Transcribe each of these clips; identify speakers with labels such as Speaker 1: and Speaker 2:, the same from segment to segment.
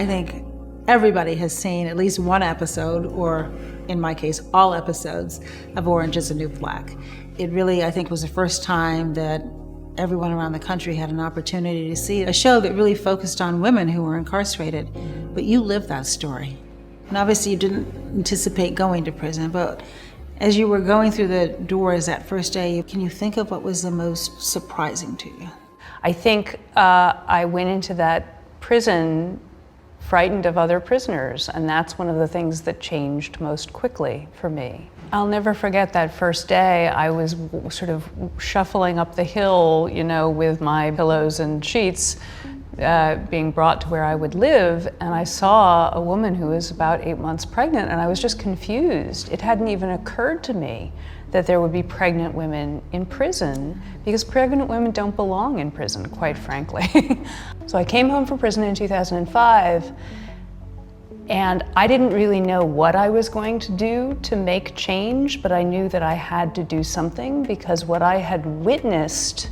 Speaker 1: I think everybody has seen at least one episode, or in my case, all episodes of Orange is the New Black. It really, I think, was the first time that everyone around the country had an opportunity to see a show that really focused on women who were incarcerated. But you lived that story. And obviously you didn't anticipate going to prison, but as you were going through the doors that first day, can you think of what was the most surprising to you?
Speaker 2: I think I went into that prison frightened of other prisoners, and that's one of the things that changed most quickly for me. I'll never forget that first day. I was sort of shuffling up the hill, with my pillows and sheets, being brought to where I would live, and I saw a woman who was about 8 months pregnant, and I was just confused. It hadn't even occurred to me that there would be pregnant women in prison, because pregnant women don't belong in prison, quite frankly. So I came home from prison in 2005, and I didn't really know what I was going to do to make change, but I knew that I had to do something, because what I had witnessed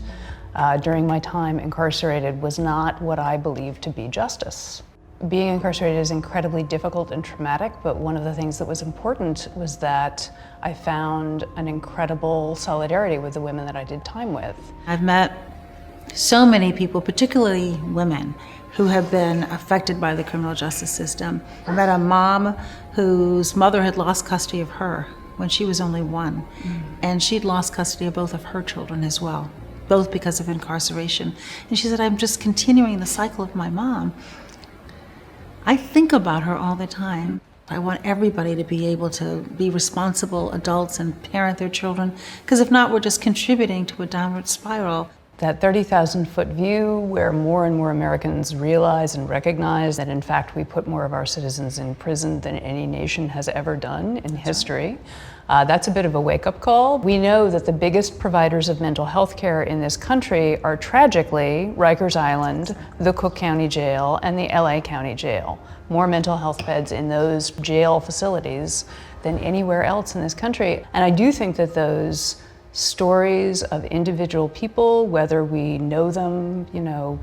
Speaker 2: during my time incarcerated was not what I believed to be justice. Being incarcerated is incredibly difficult and traumatic, but one of the things that was important was that I found an incredible solidarity with the women that I did time with.
Speaker 1: I've met so many people, particularly women, who have been affected by the criminal justice system. I met a mom whose mother had lost custody of her when she was only 1, and she'd lost custody of both of her children as well, both because of incarceration. And she said, I'm just continuing the cycle of my mom. I think about her all the time. I want everybody to be able to be responsible adults and parent their children, because if not, we're just contributing to a downward spiral.
Speaker 2: That 30,000-foot view where more and more Americans realize and recognize that in fact we put more of our citizens in prison than any nation has ever done in history. That's a bit of a wake-up call. We know that the biggest providers of mental health care in this country are tragically Rikers Island, the Cook County Jail, and the LA County Jail. More mental health beds in those jail facilities than anywhere else in this country. And I do think that those stories of individual people, whether we know them,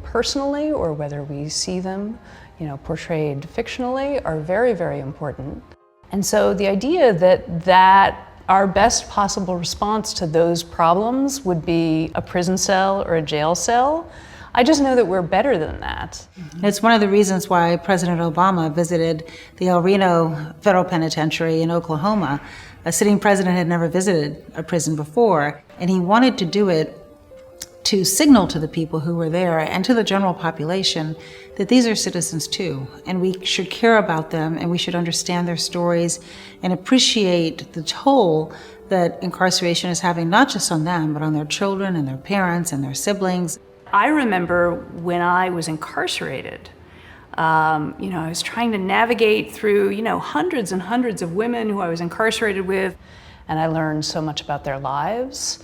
Speaker 2: personally, or whether we see them, portrayed fictionally, are very, very important. And so the idea that our best possible response to those problems would be a prison cell or a jail cell, I just know that we're better than that.
Speaker 1: It's one of the reasons why President Obama visited the El Reno Federal Penitentiary in Oklahoma. A sitting president had never visited a prison before, and he wanted to do it to signal to the people who were there and to the general population that these are citizens too, and we should care about them, and we should understand their stories and appreciate the toll that incarceration is having, not just on them, but on their children and their parents and their siblings.
Speaker 2: I remember when I was incarcerated, I was trying to navigate through, hundreds and hundreds of women who I was incarcerated with, and I learned so much about their lives.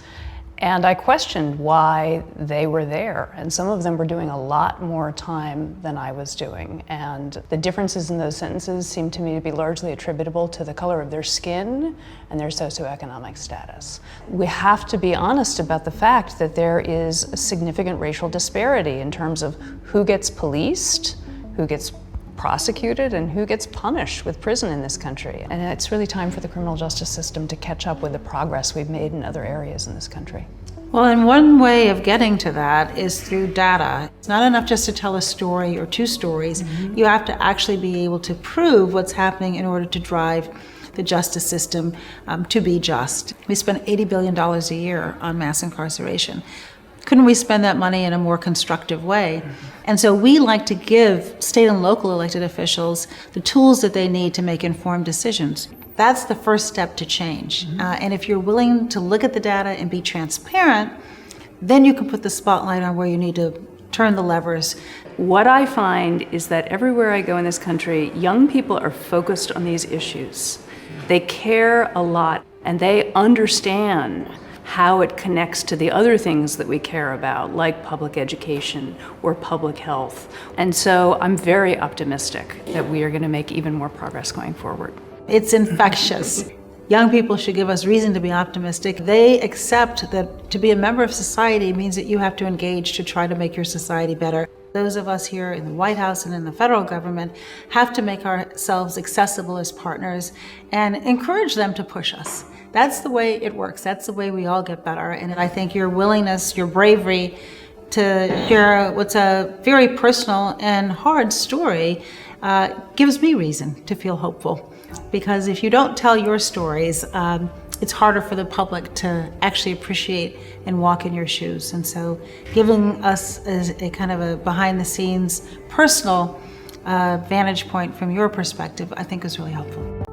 Speaker 2: And I questioned why they were there. And some of them were doing a lot more time than I was doing. And the differences in those sentences seemed to me to be largely attributable to the color of their skin and their socioeconomic status. We have to be honest about the fact that there is a significant racial disparity in terms of who gets policed, who gets prosecuted, and who gets punished with prison in this country. And it's really time for the criminal justice system to catch up with the progress we've made in other areas in this country.
Speaker 1: Well, and one way of getting to that is through data. It's not enough just to tell a story or two stories. You have to actually be able to prove what's happening in order to drive the justice system to be just. We spend $80 billion a year on mass incarceration. Couldn't we spend that money in a more constructive way? And so we like to give state and local elected officials the tools that they need to make informed decisions. That's the first step to change. And if you're willing to look at the data and be transparent, then you can put the spotlight on where you need to turn the levers.
Speaker 2: What I find is that everywhere I go in this country, young people are focused on these issues. They care a lot, and they understand how it connects to the other things that we care about, like public education or public health. And so I'm very optimistic that we are going to make even more progress going forward.
Speaker 1: It's infectious. Young people should give us reason to be optimistic. They accept that to be a member of society means that you have to engage to try to make your society better. Those of us here in the White House and in the federal government have to make ourselves accessible as partners and encourage them to push us. That's the way it works. That's the way we all get better. And I think your willingness, your bravery to hear what's a very personal and hard story gives me reason to feel hopeful. Because if you don't tell your stories, it's harder for the public to actually appreciate and walk in your shoes. And so giving us a kind of a behind the scenes personal vantage point from your perspective, I think is really helpful.